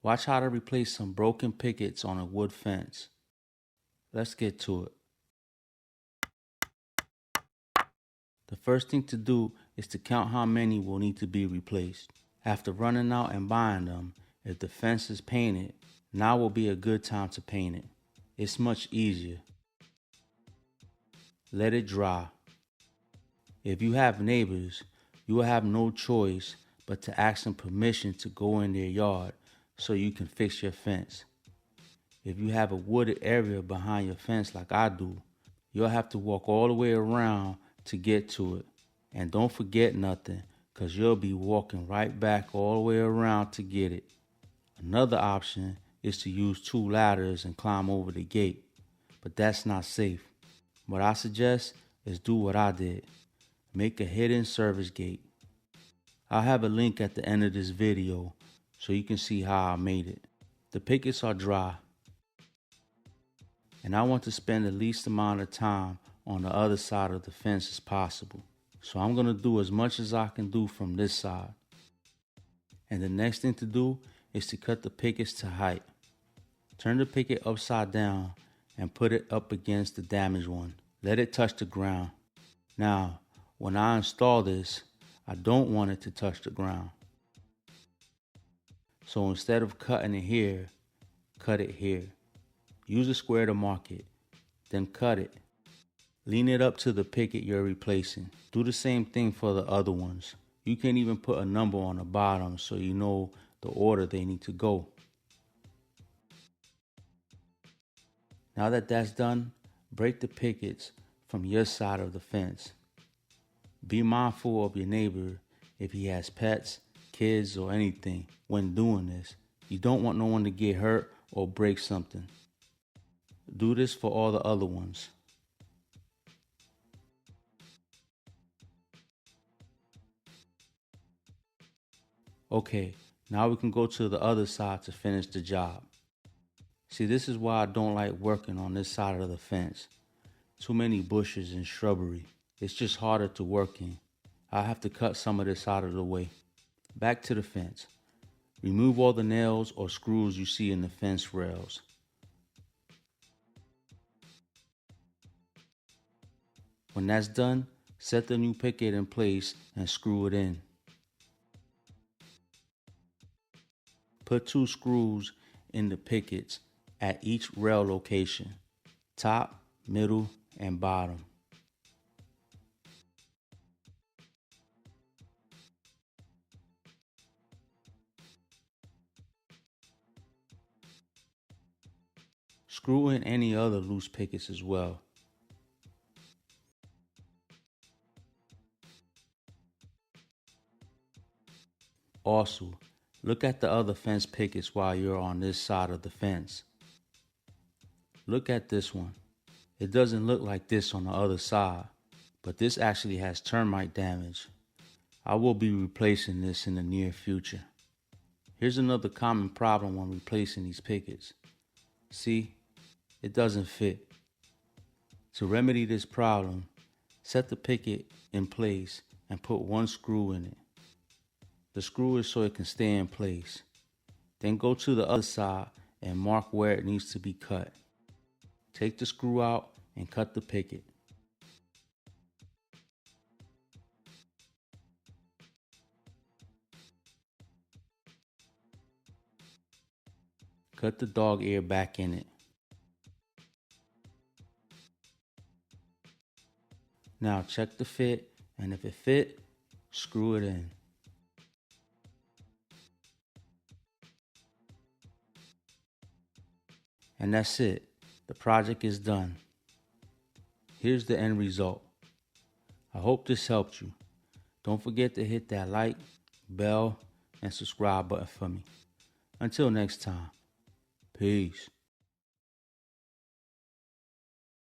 Watch how to replace some broken pickets on a wood fence. Let's get to it. The first thing to do is to count how many will need to be replaced. After running out and buying them, if the fence is painted, now will be a good time to paint it. It's much easier. Let it dry. If you have neighbors, you will have no choice but to ask them permission to go in their yard so you can fix your fence. If you have a wooded area behind your fence like I do, you'll have to walk all the way around to get to it. And don't forget nothing, because you'll be walking right back all the way around to get it. Another option is to use 2 ladders and climb over the gate, but that's not safe. What I suggest is do what I did. Make a hidden service gate. I'll have a link at the end of this video so you can see how I made it. The pickets are dry, and I want to spend the least amount of time on the other side of the fence as possible. So I'm going to do as much as I can do from this side. And the next thing to do is to cut the pickets to height. Turn the picket upside down and put it up against the damaged one. Let it touch the ground. Now, when I install this, I don't want it to touch the ground. So instead of cutting it here, cut it here. Use a square to mark it, then cut it. Lean it up to the picket you're replacing. Do the same thing for the other ones. You can even put a number on the bottom so you know the order they need to go. Now that that's done, break the pickets from your side of the fence. Be mindful of your neighbor if he has pets, kids, or anything when doing this. You don't want no one to get hurt or break something. Do this for all the other ones. Okay, now we can go to the other side to finish the job. See, this is why I don't like working on this side of the fence. Too many bushes and shrubbery. It's just harder to work in. I have to cut some of this out of the way. Back to the fence. Remove all the nails or screws you see in the fence rails. When that's done, set the new picket in place and screw it in. Put 2 screws in the pickets at each rail location, top, middle, and bottom. Screw in any other loose pickets as well. Also, look at the other fence pickets while you're on this side of the fence. Look at this one. It doesn't look like this on the other side, but this actually has termite damage. I will be replacing this in the near future. Here's another common problem when replacing these pickets. See, it doesn't fit. To remedy this problem, set the picket in place and put 1 screw in it. The screw is so it can stay in place. Then go to the other side and mark where it needs to be cut. Take the screw out and cut the picket. Cut the dog ear back in it. Now check the fit, and if it fit, screw it in. And that's it. The project is done. Here's the end result. I hope this helped you. Don't forget to hit that like, bell, and subscribe button for me. Until next time, peace.